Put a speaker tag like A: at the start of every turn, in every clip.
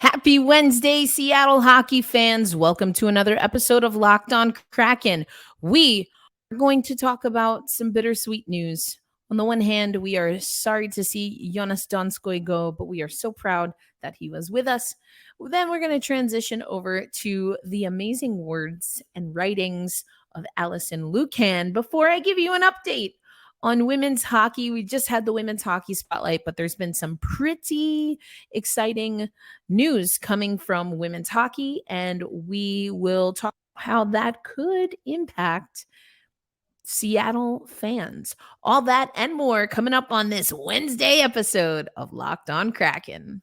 A: Happy Wednesday, Seattle hockey fans. Welcome to another episode of Locked On Kraken. We are going to talk about some bittersweet news. On the one hand, we are sorry to see Joonas Donskoi go, but we are so proud that he was with us. Then we're going to transition over to the amazing words and writings of Alison Lukan before I give you an update on women's hockey. We just had the women's hockey spotlight, but there's been some pretty exciting news coming from women's hockey, and we will talk how that could impact Seattle fans. All that and more coming up on this Wednesday episode of Locked On Kraken.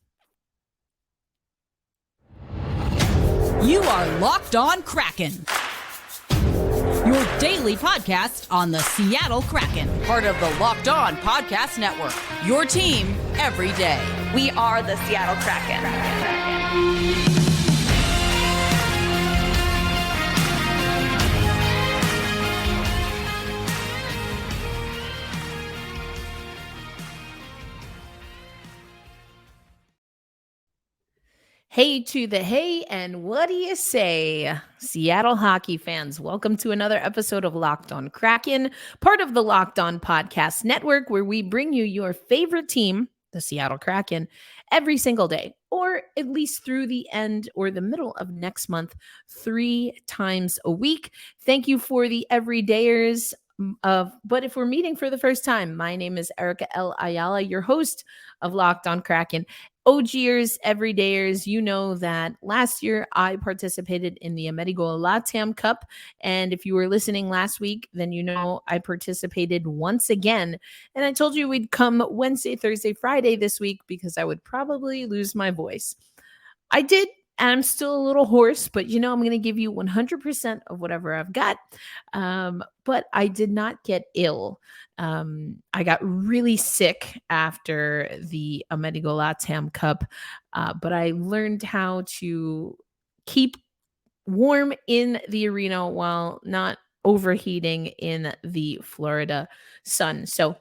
B: You are Locked On Kraken, your daily podcast on the Seattle Kraken, part of the Locked On Podcast Network, your team every day.
C: We are the Seattle Kraken.
A: Hey to the hey, and what do you say? Seattle hockey fans, welcome to another episode of Locked On Kraken, part of the Locked On Podcast Network, where we bring you your favorite team, the Seattle Kraken, every single day, or at least through the end or the middle of next month, 3 times a week. Thank you for the everydayers. But if we're meeting for the first time, my name is Erica L. Ayala, your host of Locked On Kraken. OGers, everydayers, you know that last year I participated in the inaugural LATAM Cup. And if you were listening last week, then you know I participated once again. And I told you we'd come Wednesday, Thursday, Friday this week because I would probably lose my voice. I did. And I'm still a little hoarse, but I'm going to give you 100% of whatever I've got. But I did not get ill. I got really sick after the Amerigo Latam Cup, but I learned how to keep warm in the arena while not overheating in the Florida sun. So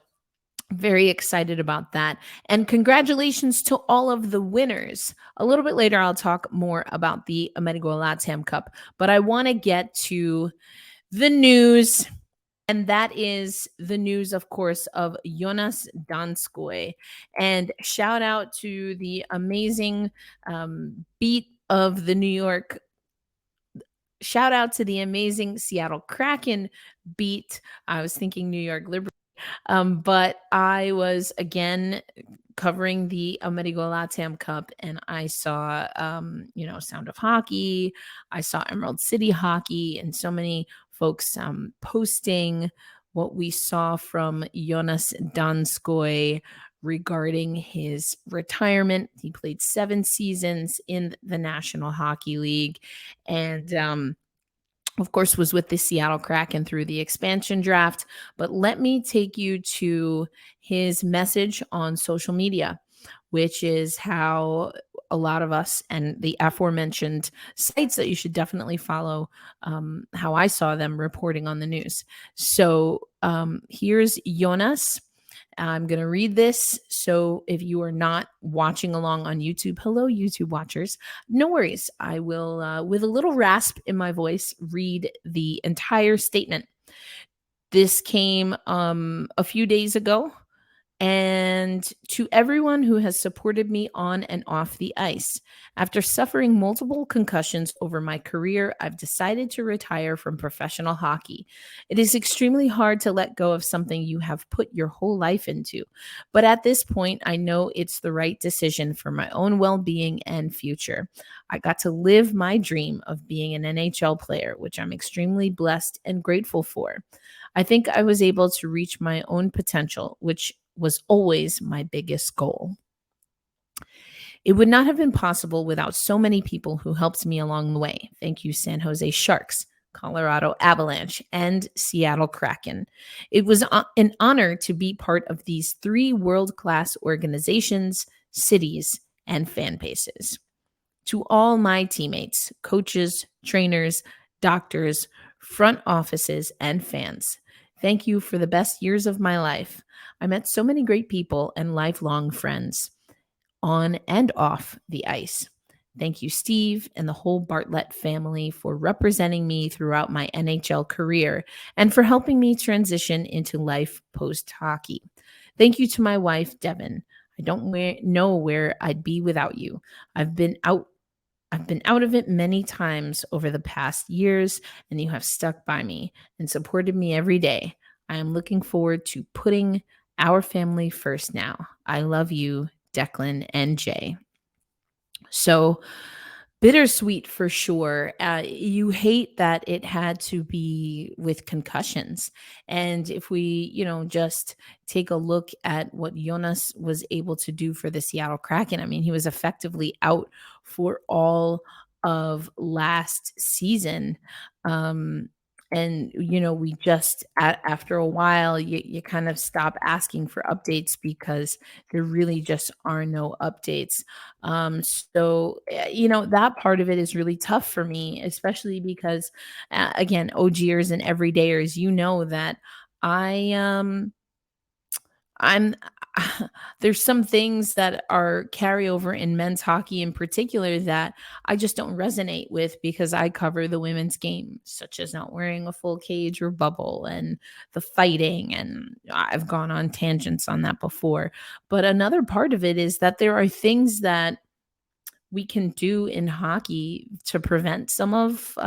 A: very excited about that. And congratulations to all of the winners. A little bit later, I'll talk more about the Amerigo Latam Cup, but I want to get to the news. And that is the news, of course, of Joonas Donskoi. And shout out to the amazing beat of the New York. Shout out to the amazing Seattle Kraken beat. I was thinking New York Liberty. But I was again covering the Amerigo Latam Cup, and I saw, Sound of Hockey. I saw Emerald City Hockey, and so many folks posting what we saw from Joonas Donskoi regarding his retirement. He played 7 seasons in the National Hockey League, and of course, was with the Seattle Kraken through the expansion draft. But let me take you to his message on social media, which is how a lot of us and the aforementioned sites that you should definitely follow, how I saw them reporting on the news. So here's Joonas. I'm going to read this. So if you are not watching along on YouTube, hello, YouTube watchers, no worries. I will, with a little rasp in my voice, read the entire statement. This came a few days ago. And to everyone who has supported me on and off the ice, after suffering multiple concussions over my career, I've decided to retire from professional hockey. It is extremely hard to let go of something you have put your whole life into. But at this point, I know it's the right decision for my own well-being and future. I got to live my dream of being an NHL player, which I'm extremely blessed and grateful for. I think I was able to reach my own potential, which was always my biggest goal. It would not have been possible without so many people who helped me along the way. Thank you, San Jose Sharks, Colorado Avalanche, and Seattle Kraken. It was an honor to be part of these 3 world-class organizations, cities, and fan bases. To all my teammates, coaches, trainers, doctors, front offices, and fans, thank you for the best years of my life. I met so many great people and lifelong friends on and off the ice. Thank you, Steve, and the whole Bartlett family for representing me throughout my NHL career and for helping me transition into life post hockey. Thank you to my wife, Devin. I don't know where I'd be without you. I've been out of it many times over the past years, and you have stuck by me and supported me every day. I am looking forward to putting our family first now. I love you, Declan and Jay. So bittersweet for sure. You hate that it had to be with concussions. And if we, just take a look at what Joonas was able to do for the Seattle Kraken, I mean, he was effectively out for all of last season. We just, after a while, you kind of stop asking for updates because there really just are no updates. That part of it is really tough for me, especially because, again, OGers and everydayers, that I I'm there's some things that are carryover in men's hockey in particular that I just don't resonate with because I cover the women's game, such as not wearing a full cage or bubble and the fighting. And I've gone on tangents on that before. But another part of it is that there are things that we can do in hockey to prevent some of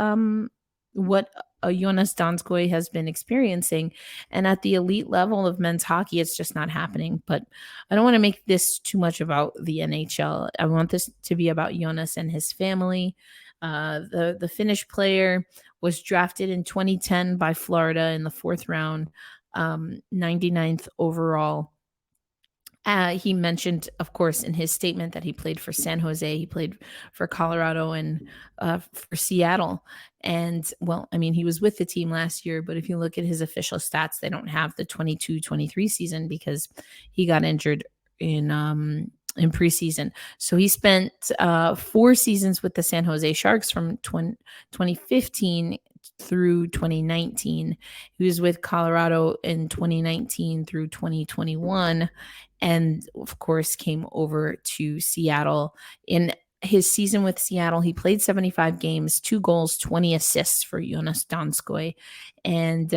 A: what Joonas Donskoi has been experiencing. And at the elite level of men's hockey, it's just not happening. But I don't want to make this too much about the NHL. I want this to be about Joonas and his family. The Finnish player was drafted in 2010 by Florida in the 4th round, 99th overall. He mentioned, of course, in his statement that he played for San Jose, he played for Colorado and for Seattle. And, well, I mean, he was with the team last year, but if you look at his official stats, they don't have the 22-23 season because he got injured in preseason. So he spent 4 seasons with the San Jose Sharks from 2015 through 2019. He was with Colorado in 2019 through 2021. And of course, came over to Seattle. In his season with Seattle, he played 75 games, 2 goals, 20 assists for Joonas Donskoi. And,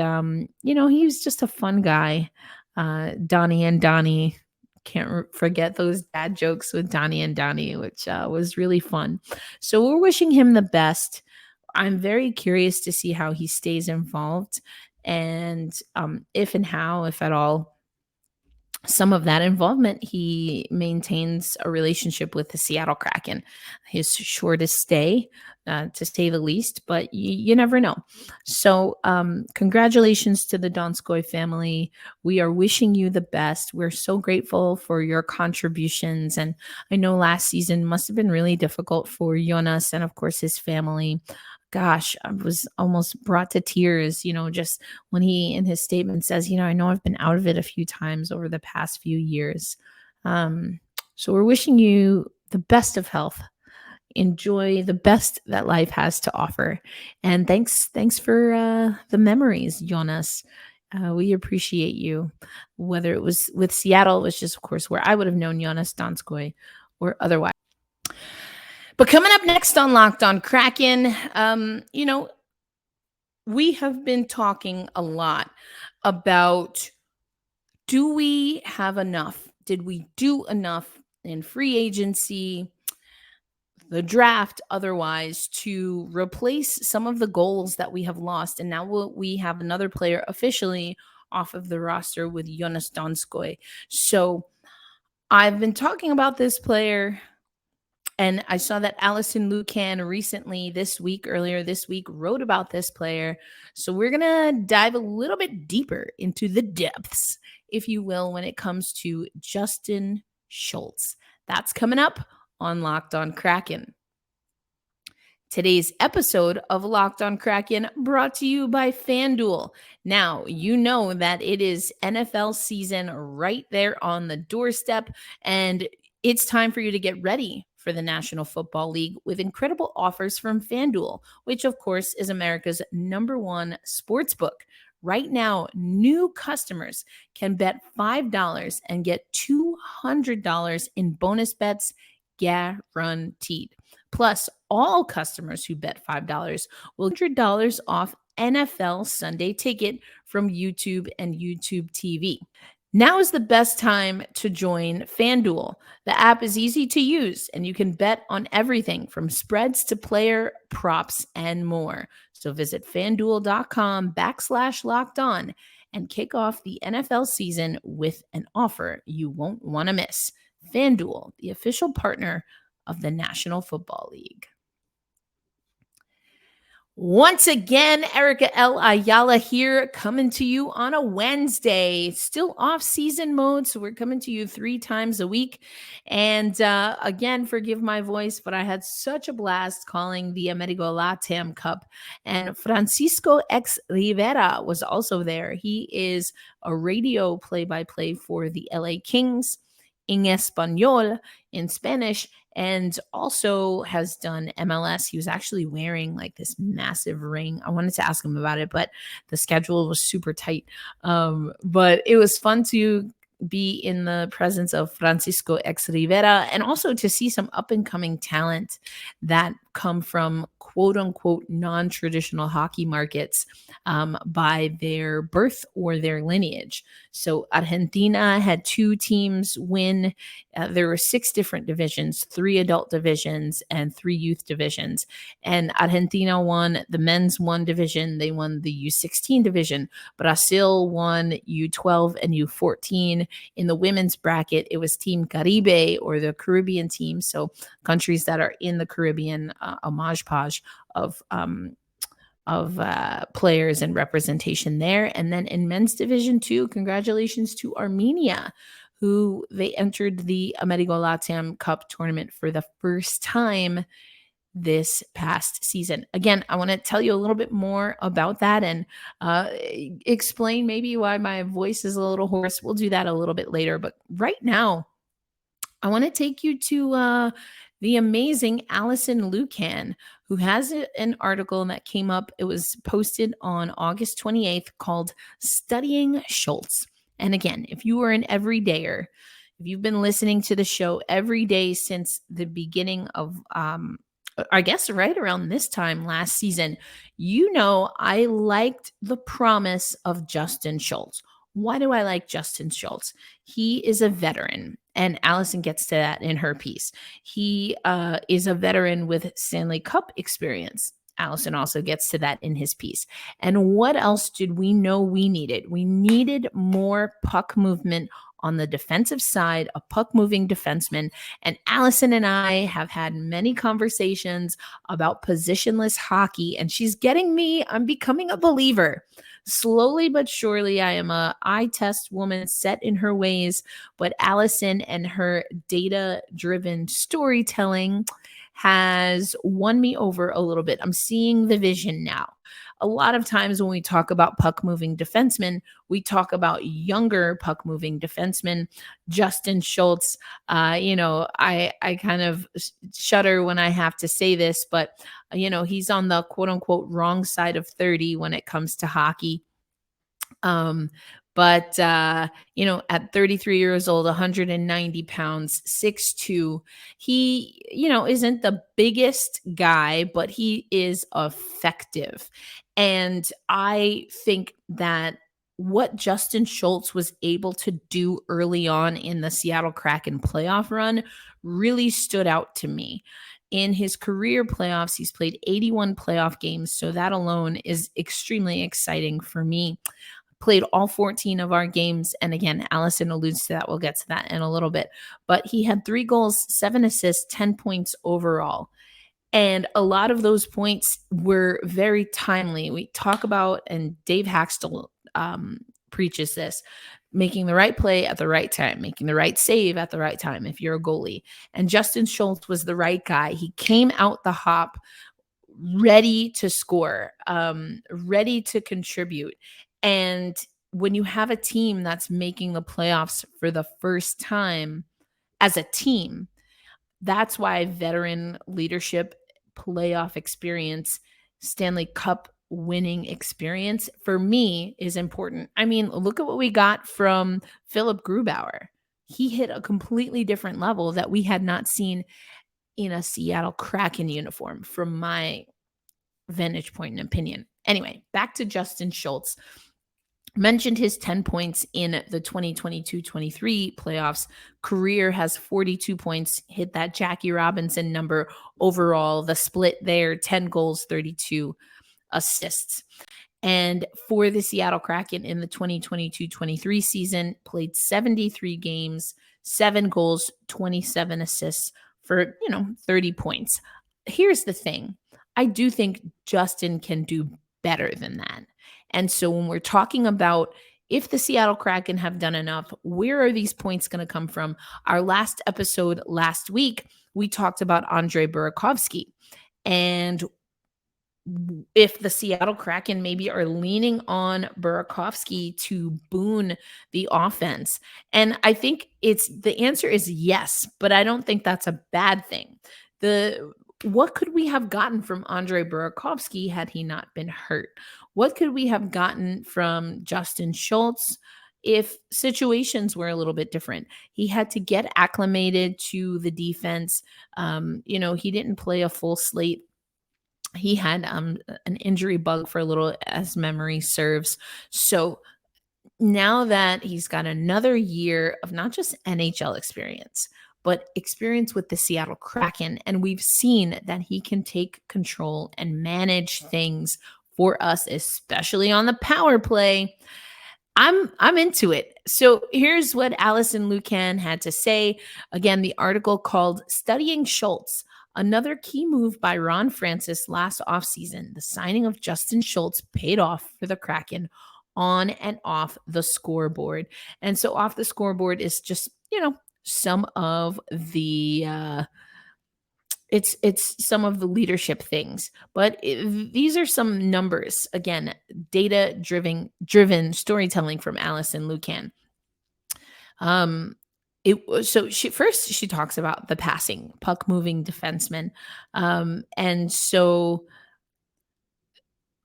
A: he was just a fun guy. Donnie and Donnie. Can't forget those dad jokes with Donnie and Donnie, which was really fun. So we're wishing him the best. I'm very curious to see how he stays involved and if and how, if at all, some of that involvement, he maintains a relationship with the Seattle Kraken. His shortest stay, to say the least, but you never know. So congratulations to the Donskoi family. We are wishing you the best. We're so grateful for your contributions. And I know last season must have been really difficult for Joonas and, of course, his family. Gosh, I was almost brought to tears, just when he in his statement says, I know I've been out of it a few times over the past few years. So we're wishing you the best of health. Enjoy the best that life has to offer. And thanks for the memories, Joonas. We appreciate you. Whether it was with Seattle, which is, of course, where I would have known Joonas Donskoi, or otherwise. But coming up next on Locked On Kraken, we have been talking a lot about, do we have enough? Did we do enough in free agency, the draft, otherwise, to replace some of the goals that we have lost? And now we have another player officially off of the roster with Joonas Donskoi. So I've been talking about this player. And I saw that Alison Lukan earlier this week, wrote about this player. So we're going to dive a little bit deeper into the depths, if you will, when it comes to Justin Schultz. That's coming up on Locked On Kraken. Today's episode of Locked On Kraken brought to you by FanDuel. Now, you know that it is NFL season right there on the doorstep, and it's time for you to get ready for the National Football League with incredible offers from FanDuel, which of course is America's #1 sportsbook. Right now, new customers can bet $5 and get $200 in bonus bets guaranteed. Plus, all customers who bet $5 will get $100 off NFL Sunday Ticket from YouTube and YouTube TV. Now is the best time to join FanDuel. The app is easy to use and you can bet on everything from spreads to player props and more. So visit fanduel.com/locked on and kick off the NFL season with an offer you won't want to miss. FanDuel, the official partner of the National Football League. Once again, Erica L. Ayala here, coming to you on a Wednesday. Still off-season mode, so we're coming to you 3 times a week. And again, forgive my voice, but I had such a blast calling the Amerigo Latam Cup. And Francisco X Rivera was also there. He is a radio play-by-play for the LA Kings in Espanol, in Spanish, and also has done MLS. He was actually wearing like this massive ring. I wanted to ask him about it, but the schedule was super tight. But it was fun to be in the presence of Francisco X Rivera and also to see some up and coming talent that come from quote unquote non-traditional hockey markets by their birth or their lineage. So Argentina had 2 teams win. There were 6 different divisions, 3 adult divisions and 3 youth divisions. And Argentina won the men's 1 division. They won the U16 division. Brazil won U12 and U14. In the women's bracket, it was Team Caribe, or the Caribbean team. So countries that are in the Caribbean, homage podge of players and representation there. And then in men's division 2, congratulations to Armenia, who they entered the Amerigo Latam Cup tournament for the first time this past season. Again, I want to tell you a little bit more about that and explain maybe why my voice is a little hoarse. We'll do that a little bit later. But right now, I want to take you to the amazing Alison Lukan, who has an article that came up. It was posted on August 28th called Studying Schultz. And again, if you are an everydayer, if you've been listening to the show every day since the beginning of I guess right around this time last season, you know I liked the promise of Justin Schultz. Why do I like Justin Schultz? He is a veteran, and Alison gets to that in her piece. He is a veteran with Stanley Cup experience. Alison also gets to that in his piece. And what else did we know we needed? We needed more puck movement on the defensive side, a puck-moving defenseman. And Alison and I have had many conversations about positionless hockey, and she's getting me. I'm becoming a believer. Slowly but surely, I am a eye test woman set in her ways, but Alison and her data-driven storytelling has won me over a little bit. I'm seeing the vision now. A lot of times when we talk about puck-moving defensemen, we talk about younger puck-moving defensemen. Justin Schultz, I kind of shudder when I have to say this, but, he's on the quote-unquote wrong side of 30 when it comes to hockey. But at 33 years old, 190 pounds, 6'2", he, isn't the biggest guy, but he is effective. And I think that what Justin Schultz was able to do early on in the Seattle Kraken playoff run really stood out to me. In his career playoffs, he's played 81 playoff games, so that alone is extremely exciting for me. Played all 14 of our games. And again, Alison alludes to that. We'll get to that in a little bit. But he had 3 goals, 7 assists, 10 points overall. And a lot of those points were very timely. We talk about, and Dave Haxtell preaches this, making the right play at the right time, making the right save at the right time if you're a goalie. And Justin Schultz was the right guy. He came out the hop ready to score, ready to contribute. And when you have a team that's making the playoffs for the first time as a team, that's why veteran leadership, playoff experience, Stanley Cup winning experience for me is important. I mean, look at what we got from Philip Grubauer. He hit a completely different level that we had not seen in a Seattle Kraken uniform from my vantage point and opinion. Anyway, back to Justin Schultz. Mentioned his 10 points in the 2022-23 playoffs. Career has 42 points, hit that Jackie Robinson number overall. The split there, 10 goals, 32 assists. And for the Seattle Kraken in the 2022-23 season, played 73 games, 7 goals, 27 assists for, 30 points. Here's the thing. I do think Justin can do better than that. And so when we're talking about if the Seattle Kraken have done enough, where are these points going to come from? Our last episode last week, we talked about Andrei Burakovsky. And if the Seattle Kraken maybe are leaning on Burakovsky to boon the offense. And I think the answer is yes, but I don't think that's a bad thing. What could we have gotten from Andrei Burakovsky had he not been hurt? What could we have gotten from Justin Schultz if situations were a little bit different? He had to get acclimated to the defense. He didn't play a full slate. He had an injury bug for a little, as memory serves. So now that he's got another year of not just NHL experience, but experience with the Seattle Kraken, and we've seen that he can take control and manage things for us, especially on the power play, I'm into it. So here's what Alison Lukan had to say. Again, the article called Studying Schultz, another key move by Ron Francis last offseason. The signing of Justin Schultz paid off for the Kraken on and off the scoreboard. And so off the scoreboard is just, some of the it's some of the leadership things, but these are some numbers. Again, data driven storytelling from Alison Lukan. She talks about the passing, puck moving defenseman, and so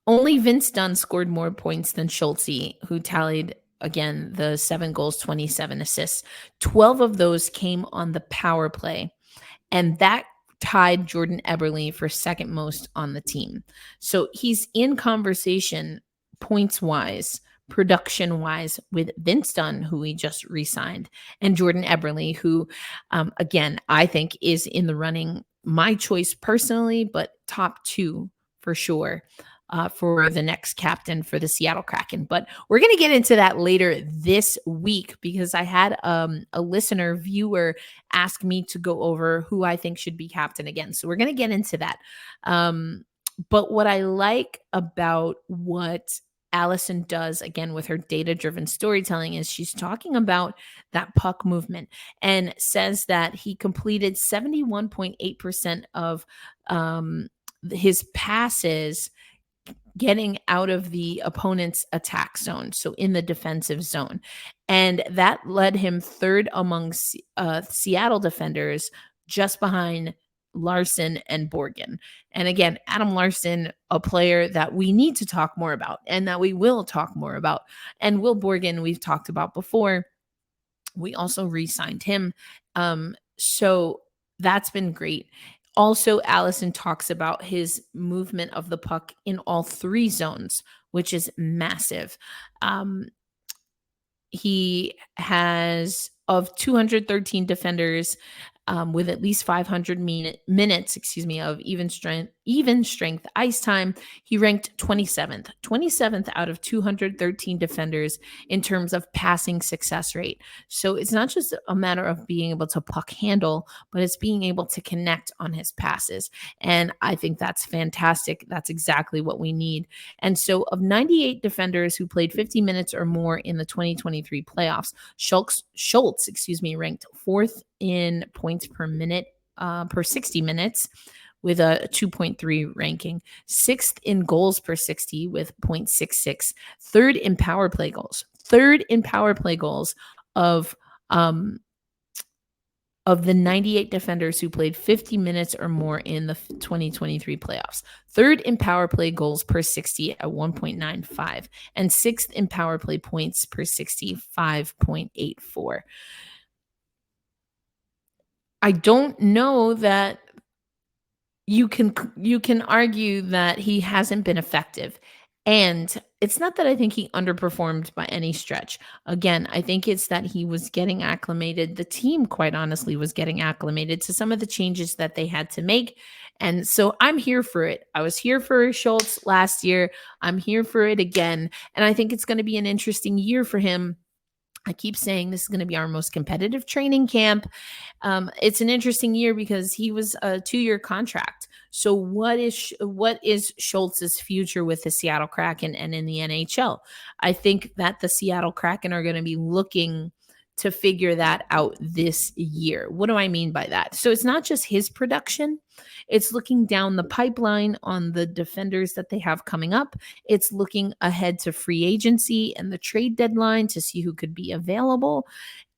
A: only Vince Dunn scored more points than Schultz, who tallied again the 7 goals, 27 assists. 12 of those came on the power play, and that tied Jordan Eberle for second most on the team. So he's in conversation points-wise, production-wise with Vince Dunn, who we just re-signed, and Jordan Eberle, who, again, I think is in the running, my choice personally, but top 2 for sure. For the next captain for the Seattle Kraken. But we're going to get into that later this week because I had a viewer ask me to go over who I think should be captain again. So we're going to get into that. But what I like about what Alison does, again, with her data-driven storytelling is she's talking about that puck movement and says that he completed 71.8% of his passes getting out of the opponent's attack zone, so in the defensive zone. And that led him third among Seattle defenders, just behind Larson and Borgen. And again, Adam Larson, a player that we need to talk more about and that we will talk more about. And Will Borgen, we've talked about before. We also re-signed him. So that's been great. Also, Alison talks about his movement of the puck in all 3 zones, which is massive. He has, of 213 defenders with at least 500 minutes, of even strength ice time, he ranked 27th out of 213 defenders in terms of passing success rate. So it's not just a matter of being able to puck handle, but it's being able to connect on his passes. And I think that's fantastic. That's exactly what we need. And so of 98 defenders who played 50 minutes or more in the 2023 playoffs, Schultz, ranked 4th in points per minute per 60 minutes with a 2.3 ranking, 6th in goals per 60 with 0.66, 3rd in power play goals of the 98 defenders who played 50 minutes or more in the 2023 playoffs, 3rd in power play goals per 60 at 1.95, and 6th in power play points per 60, 5.84. I don't know that you can argue that he hasn't been effective. And it's not that I think he underperformed by any stretch. Again, I think it's that he was getting acclimated. The team, quite honestly, was getting acclimated to some of the changes that they had to make. And so I'm here for it. I was here for Schultz last year. I'm here for it again. And I think it's going to be an interesting year for him. I keep saying this is going to be our most competitive training camp. It's an interesting year because he was a 2-year contract. So what is Schultz's future with the Seattle Kraken and in the NHL? I think that the Seattle Kraken are going to be looking to figure that out this year. What do I mean by that? So it's not just his production. It's looking down the pipeline on the defenders that they have coming up. It's looking ahead to free agency and the trade deadline to see who could be available.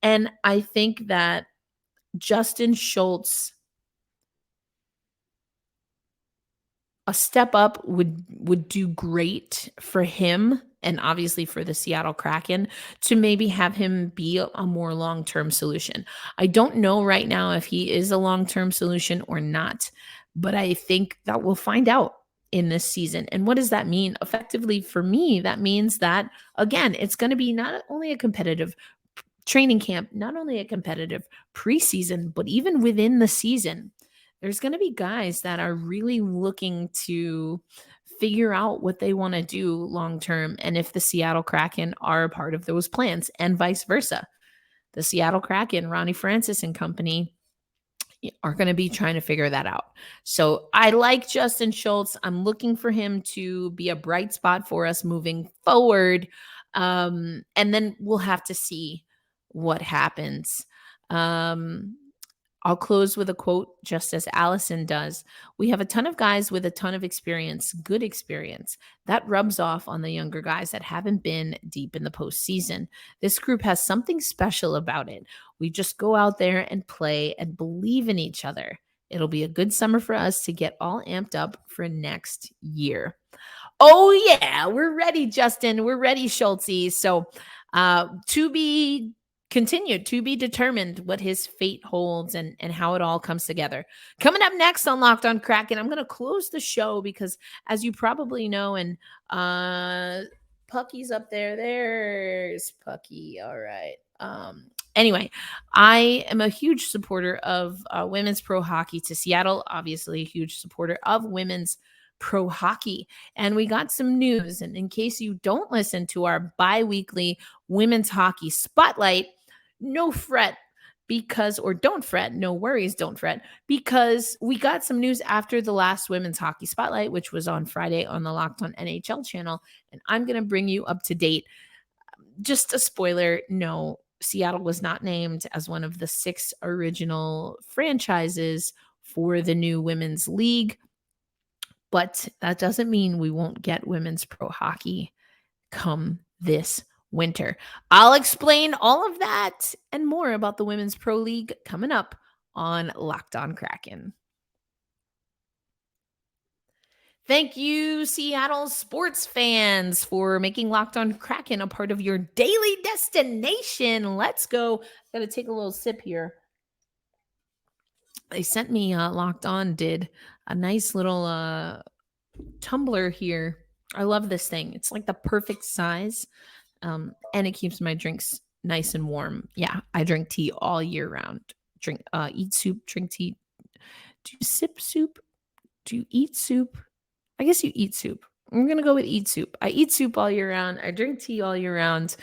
A: And I think that Justin Schultz, a step up would do great for him and obviously for the Seattle Kraken to maybe have him be a more long-term solution. I don't know right now if he is a long-term solution or not, but I think that we'll find out in this season. And what does that mean? Effectively for me, that means that, again, it's going to be not only a competitive training camp, not only a competitive preseason, but even within the season, there's going to be guys that are really looking to figure out what they want to do long term. And if the Seattle Kraken are a part of those plans and vice versa, the Seattle Kraken, Ronnie Francis and company are going to be trying to figure that out. So I like Justin Schultz. I'm looking for him to be a bright spot for us moving forward. And then we'll have to see what happens. I'll close with a quote, just as Alison does. We have a ton of guys with a ton of experience, good experience. That rubs off on the younger guys that haven't been deep in the postseason. This group has something special about it. We just go out there and play and believe in each other. It'll be a good summer for us to get all amped up for next year. Oh, yeah, we're ready, Justin. We're ready, Schultz. So to be continued, to be determined what his fate holds and how it all comes together. Coming up next on Locked on Kraken, I'm going to close the show because, as you probably know, and Pucky's up there. There's Pucky. All right. Anyway, I am a huge supporter of women's pro hockey to Seattle, obviously a huge supporter of women's pro hockey. And we got some news. And in case you don't listen to our bi-weekly women's hockey spotlight, no fret don't fret, no worries, don't fret, because we got some news after the last women's hockey spotlight, which was on Friday on the Locked on NHL channel. And I'm going to bring you up to date. Just a spoiler, no, Seattle was not named as one of the 6 original franchises for the new women's league. But that doesn't mean we won't get women's pro hockey come this winter. I'll explain all of that and more about the Women's Pro League coming up on Locked on Kraken. Thank you, Seattle sports fans, for making Locked on Kraken a part of your daily destination. Let's go. Got to take a little sip here. They sent me, Locked On did a nice little tumbler here. I love this thing. It's like the perfect size. And it keeps my drinks nice and warm. Yeah, I drink tea all year round. Eat soup, drink tea. Do you sip soup? Do you eat soup? I guess you eat soup. I'm going to go with eat soup. I eat soup all year round. I drink tea all year round.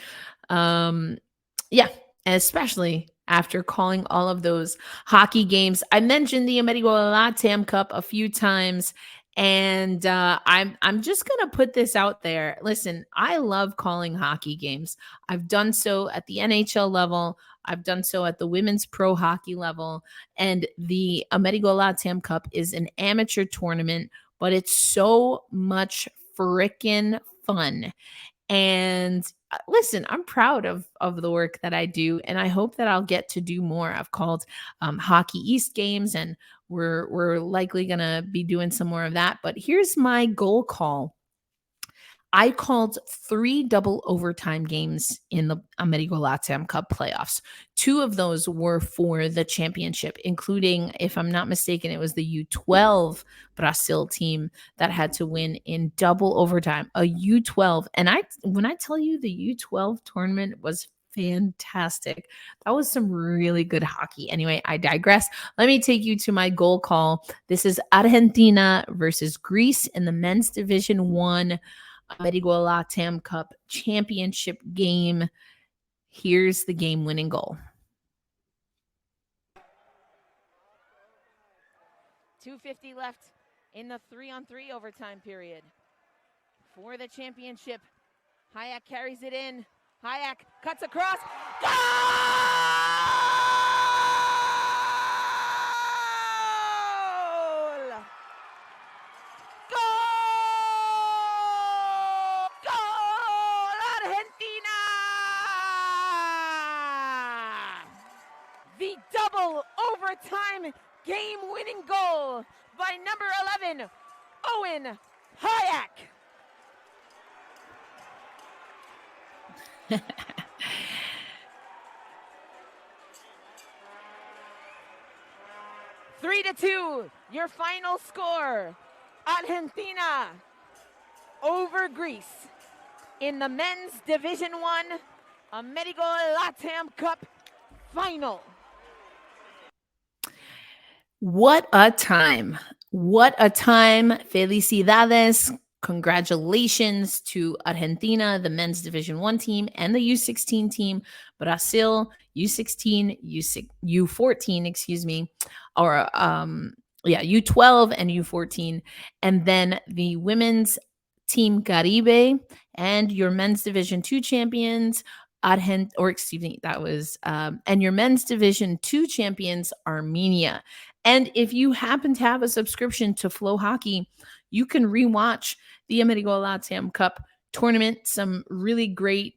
A: Yeah, especially after calling all of those hockey games. I mentioned the inaugural Cup a few times. And I'm just going to put this out there. Listen, I love calling hockey games. I've done so at the NHL level. I've done so at the women's pro hockey level. And the inaugural Cup is an amateur tournament, but it's so much freaking fun. And listen, I'm proud of the work that I do, and I hope that I'll get to do more. I've called Hockey East games, and we're likely going to be doing some more of that. But here's my goal call. I called 3 double overtime games in the Amerigo Latam Cup playoffs. 2 of those were for the championship, including, if I'm not mistaken, it was the U12 Brazil team that had to win in double overtime, a U12. And when I tell you the U12 tournament was fantastic. That was some really good hockey. Anyway, I digress. Let me take you to my goal call. This is Argentina versus Greece in the men's Division 1 Amerigo Latam Cup championship game. Here's the game-winning goal.
D: 2:50 left in the 3-on-3 overtime period. For the championship, Hayek carries it in. Hayek cuts across. Goal! Argentina! The double overtime game-winning goal by number 11, Owen Hayek. Three to 2, your final score. Argentina over Greece in the men's Division 1 Amerigo Latam Cup final.
A: What a time. What a time. Felicidades. Congratulations to Argentina, the men's Division 1 team, and the U16 team. Brazil, U16, U14, excuse me, or U12 and U14. And then the women's team Caribe and your men's Division 2 champions, and your men's Division 2 champions, Armenia. And if you happen to have a subscription to Flow Hockey, you can rewatch the Amerigo Latam Cup tournament. Some really great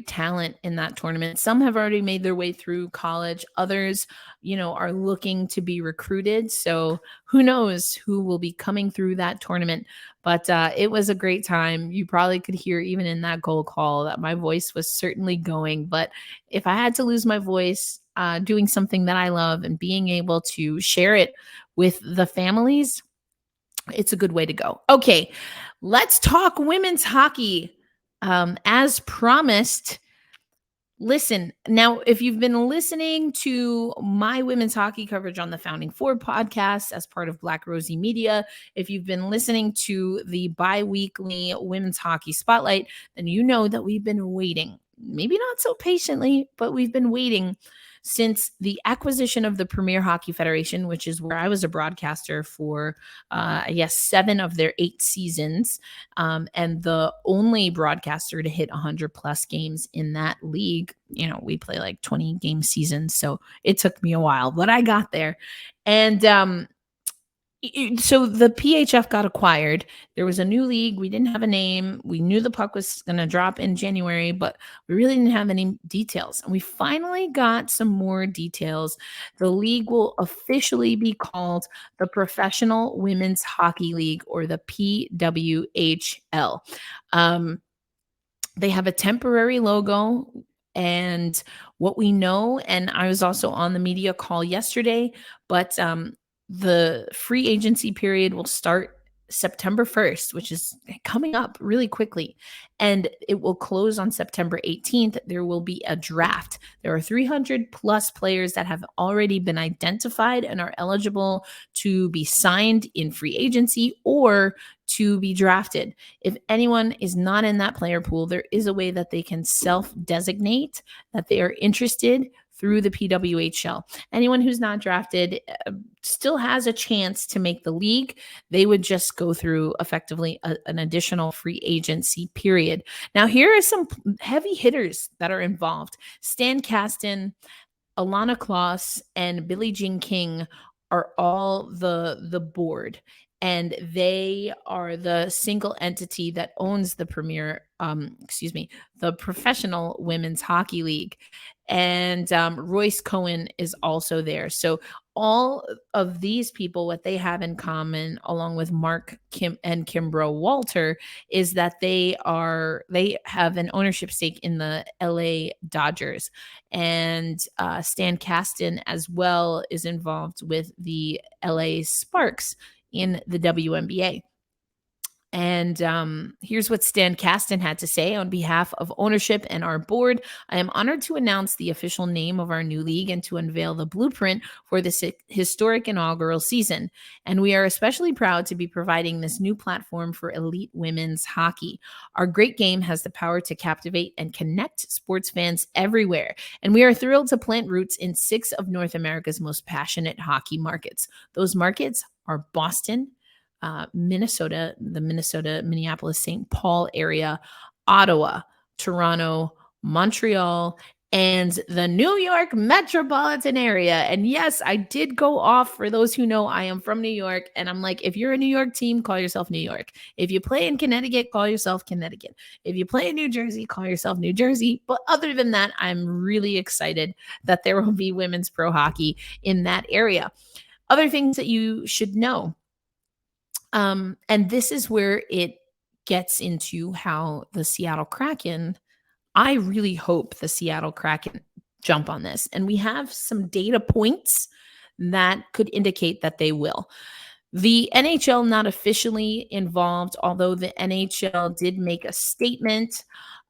A: talent in that tournament. Some have already made their way through college. Others, are looking to be recruited. So who knows who will be coming through that tournament. But it was a great time. You probably could hear even in that goal call that my voice was certainly going. But if I had to lose my voice doing something that I love and being able to share it with the families, it's a good way to go. Okay, let's talk women's hockey. As promised, listen, now, if you've been listening to my women's hockey coverage on the Founding Four podcast as part of Black Rosie Media, if you've been listening to the bi-weekly women's hockey spotlight, then you know that we've been waiting, maybe not so patiently, but we've been waiting since the acquisition of the Premier Hockey Federation, which is where I was a broadcaster for, 7 of their 8 seasons, and the only broadcaster to hit 100+ games in that league. We play like 20 game seasons, so it took me a while, but I got there. And so the PHF got acquired. There was a new league. We didn't have a name. We knew the puck was going to drop in January, but we really didn't have any details. And we finally got some more details. The league will officially be called the Professional Women's Hockey League, or the PWHL. They have a temporary logo. And what we know, and I was also on the media call yesterday, but the free agency period will start September 1st, which is coming up really quickly, and it will close on September 18th. There will be a draft. There are 300+ players that have already been identified and are eligible to be signed in free agency or to be drafted. If anyone is not in that player pool, there is a way that they can self-designate that they are interested through the PWHL. Anyone who's not drafted still has a chance to make the league. They would just go through effectively an additional free agency period. Now, here are some heavy hitters that are involved. Stan Kasten, Alana Kloss, and Billie Jean King are all the board. And they are the single entity that owns the the Professional Women's Hockey League. And Royce Cohen is also there. So all of these people, what they have in common, along with Mark Kim and Kimbrough Walter, is that they have an ownership stake in the LA Dodgers. And Stan Kasten as well is involved with the LA Sparks in the WNBA. And here's what Stan Kasten had to say on behalf of ownership and our board. I am honored to announce the official name of our new league and to unveil the blueprint for this historic inaugural season. And we are especially proud to be providing this new platform for elite women's hockey. Our great game has the power to captivate and connect sports fans everywhere. And we are thrilled to plant roots in 6 of North America's most passionate hockey markets. Those markets are Boston, Minnesota, the Minneapolis, St. Paul area, Ottawa, Toronto, Montreal, and the New York metropolitan area. And yes, I did go off. For those who know, I am from New York. And I'm like, if you're a New York team, call yourself New York. If you play in Connecticut, call yourself Connecticut. If you play in New Jersey, call yourself New Jersey. But other than that, I'm really excited that there will be women's pro hockey in that area. Other things that you should know. And this is where it gets into how the Seattle Kraken, I really hope the Seattle Kraken jump on this. And we have some data points that could indicate that they will. The NHL not officially involved, although the NHL did make a statement,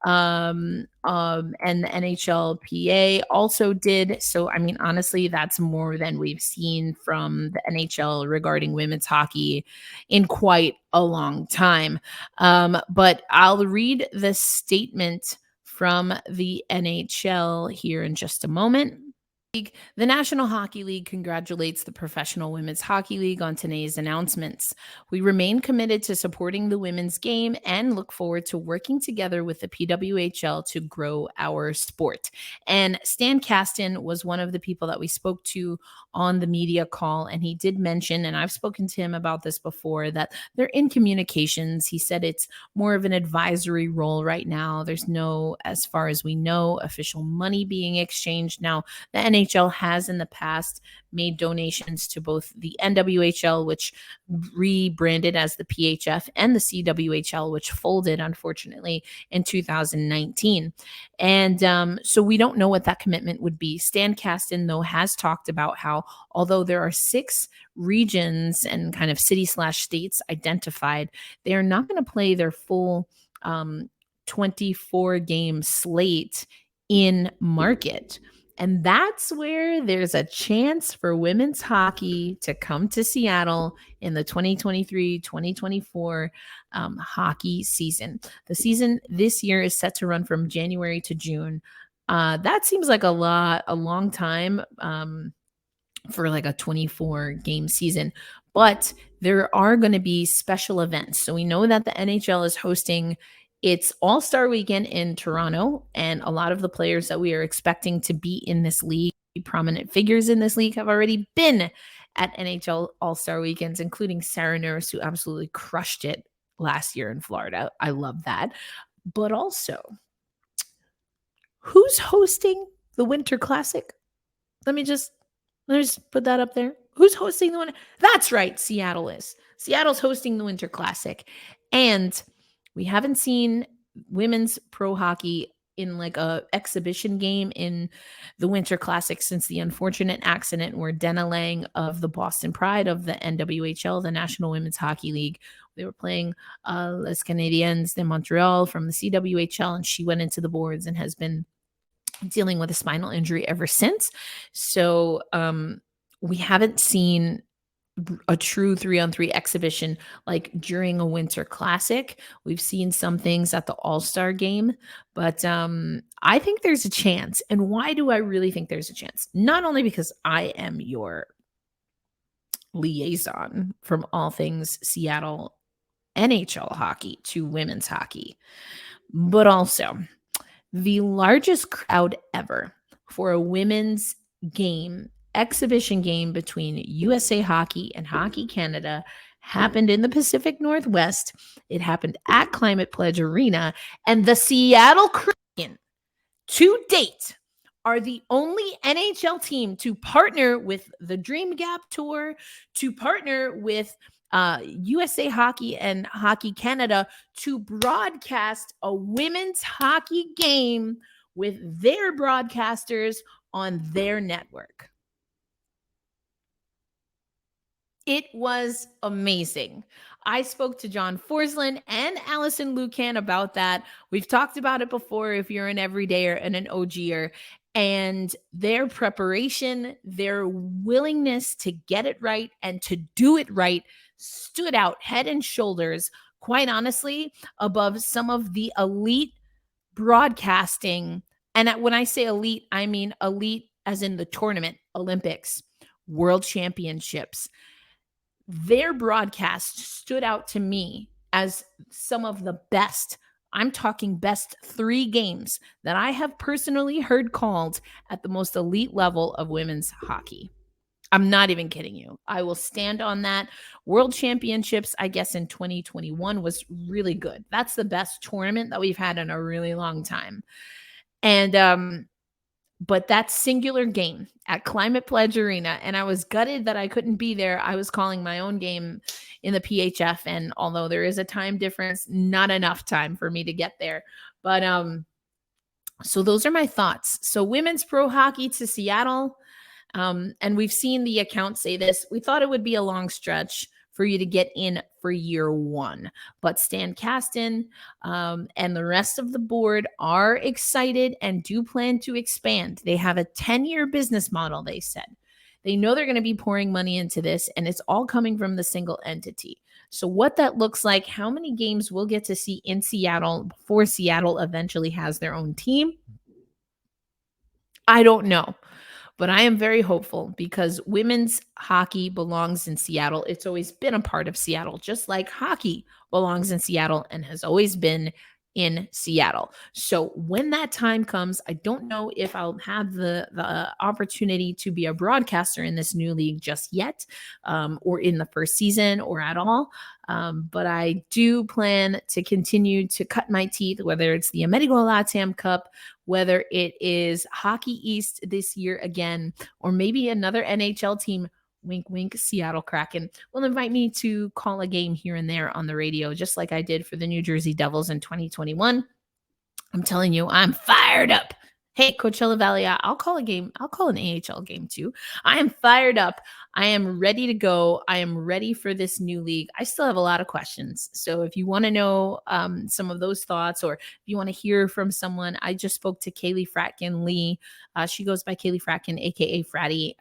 A: and the NHLPA also did. So, I mean, honestly, that's more than we've seen from the NHL regarding women's hockey in quite a long time. But I'll read the statement from the NHL here in just a moment. The National Hockey League congratulates the Professional Women's Hockey League on today's announcements. We remain committed to supporting the women's game and look forward to working together with the PWHL to grow our sport. And Stan Kasten was one of the people that we spoke to on the media call, and he did mention, and I've spoken to him about this before, that they're in communications. He said it's more of an advisory role right now. There's no, as far as we know, official money being exchanged. Now, the NHL has in the past made donations to both the NWHL, which rebranded as the PHF, and the CWHL, which folded, unfortunately, in 2019. And so we don't know what that commitment would be. Stan Kasten, though, has talked about how, although there are 6 regions and kind of city/states identified, they are not going to play their full 24-game slate in market. And that's where there's a chance for women's hockey to come to Seattle in the 2023-2024 hockey season. The season this year is set to run from January to June. That seems like a long time for like a 24-game season. But there are going to be special events. So we know that the NHL is hosting its All-Star Weekend in Toronto, and a lot of the players that we are expecting to be in this league, prominent figures in this league, have already been at NHL All-Star Weekends, including Sarah Nurse, who absolutely crushed it last year in Florida. I love that. But also, who's hosting the Winter Classic? Let me just put that up there. Who's hosting the Winter? That's right, Seattle is. Seattle's hosting the Winter Classic. And we haven't seen women's pro hockey in like a exhibition game in the Winter Classic since the unfortunate accident where Dana Lang of the Boston Pride of the NWHL, the National Women's Hockey League, they were playing Les Canadiens de Montreal from the CWHL, and she went into the boards and has been dealing with a spinal injury ever since. So we haven't seen a true 3-on-3 exhibition like during a Winter Classic. We've seen some things at the All-Star game, but I think there's a chance. And why do I really think there's a chance? Not only because I am your liaison from all things Seattle NHL hockey to women's hockey, but also the largest crowd ever for a women's game, exhibition game between USA Hockey and Hockey Canada happened in the Pacific Northwest. It happened at Climate Pledge Arena, and the Seattle Kraken to date are the only NHL team to partner with the Dream Gap Tour, to partner with USA Hockey and Hockey Canada to broadcast a women's hockey game with their broadcasters on their network. It was amazing. I spoke to John Forsland and Alison Lukan about that. We've talked about it before if you're an everydayer and an OGer, and their preparation, their willingness to get it right and to do it right stood out head and shoulders, quite honestly, above some of the elite broadcasting. And when I say elite, I mean elite as in the tournament, Olympics, World Championships. Their broadcast stood out to me as some of the best. I'm talking best 3 games that I have personally heard called at the most elite level of women's hockey. I'm not even kidding you. I will stand on that. World Championships, I guess in 2021 was really good. That's the best tournament that we've had in a really long time. And but that singular game at Climate Pledge Arena, and I was gutted that I couldn't be there. I was calling my own game in the PHF, and although there is a time difference, not enough time for me to get there. But so those are my thoughts. So women's pro hockey to Seattle, and we've seen the account say this. We thought it would be a long stretch for you to get in for year 1. But Stan Kasten and the rest of the board are excited and do plan to expand. They have a 10-year business model, they said. They know they're going to be pouring money into this, and it's all coming from the single entity. So what that looks like, how many games we'll get to see in Seattle before Seattle eventually has their own team, I don't know. But I am very hopeful because women's hockey belongs in Seattle. It's always been a part of Seattle, just like hockey belongs in Seattle and has always been in Seattle. So when that time comes, I don't know if I'll have the opportunity to be a broadcaster in this new league just yet, or in the first season or at all. But I do plan to continue to cut my teeth, whether it's the Amerigo Latam Cup, whether it is Hockey East this year again, or maybe another NHL team, wink, wink, Seattle Kraken, will invite me to call a game here and there on the radio, just like I did for the New Jersey Devils in 2021. I'm telling you, I'm fired up. Hey, Coachella Valley, I'll call a game. I'll call an AHL game too. I am fired up. I am ready to go. I am ready for this new league. I still have a lot of questions. So if you want to know some of those thoughts, or if you want to hear from someone, I just spoke to Kaylee Fratkin Lee. She goes by Kaylee Fratkin, aka Fratty,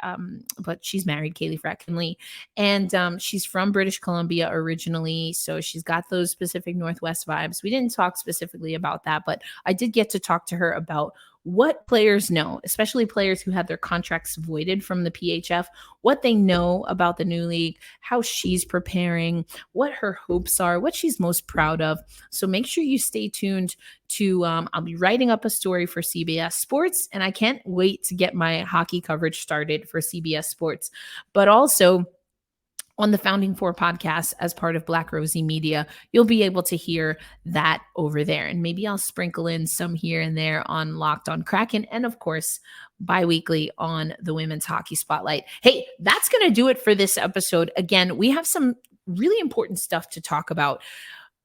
A: but she's married, Kaylee Fratkin Lee. And she's from British Columbia originally. So she's got those Pacific Northwest vibes. We didn't talk specifically about that, but I did get to talk to her about what players know, especially players who had their contracts voided from the PHF, what they know about the new league, how she's preparing, what her hopes are, what she's most proud of. So make sure you stay tuned to, I'll be writing up a story for CBS Sports, and I can't wait to get my hockey coverage started for CBS Sports, but also on the Founding Four podcast as part of Black Rosie Media. You'll be able to hear that over there. And maybe I'll sprinkle in some here and there on Locked on Kraken, and of course, bi-weekly on the Women's Hockey Spotlight. Hey, that's going to do it for this episode. Again, we have some really important stuff to talk about.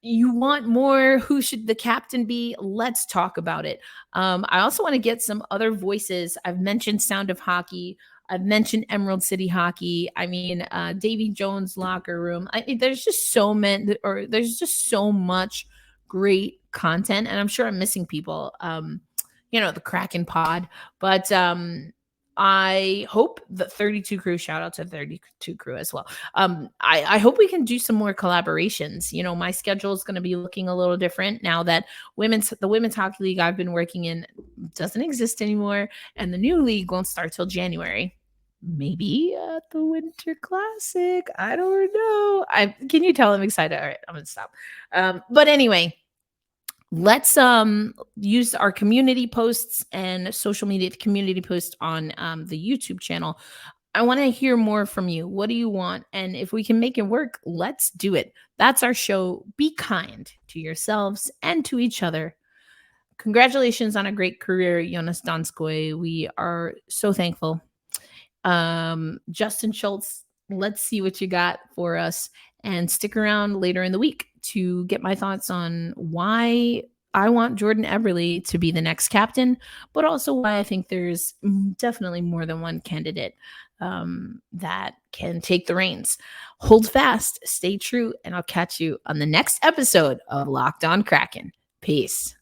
A: You want more? Who should the captain be? Let's talk about it. I also want to get some other voices. I've mentioned Sound of Hockey. I've mentioned Emerald City Hockey. I mean, Davy Jones locker room. There's just so many, or there's just so much great content, and I'm sure I'm missing people. The Kraken pod, but I hope the 32 crew, shout out to 32 crew as well. I hope we can do some more collaborations. My schedule is going to be looking a little different now that the women's hockey league I've been working in doesn't exist anymore, and the new league won't start till January. Maybe at the Winter Classic. I don't know. Can you tell I'm excited? All right, I'm going to stop. But anyway, let's use our community posts and social media community posts on the YouTube channel. I want to hear more from you. What do you want? And if we can make it work, let's do it. That's our show. Be kind to yourselves and to each other. congratulations on a great career, Joonas Donskoi. We are so thankful. Justin Schultz, let's see what you got for us, and stick around later in the week to get my thoughts on why I want Jordan Eberle to be the next captain, but also why I think there's definitely more than one candidate that can take the reins. Hold fast, stay true, and I'll catch you on the next episode of Locked On Kraken. Peace.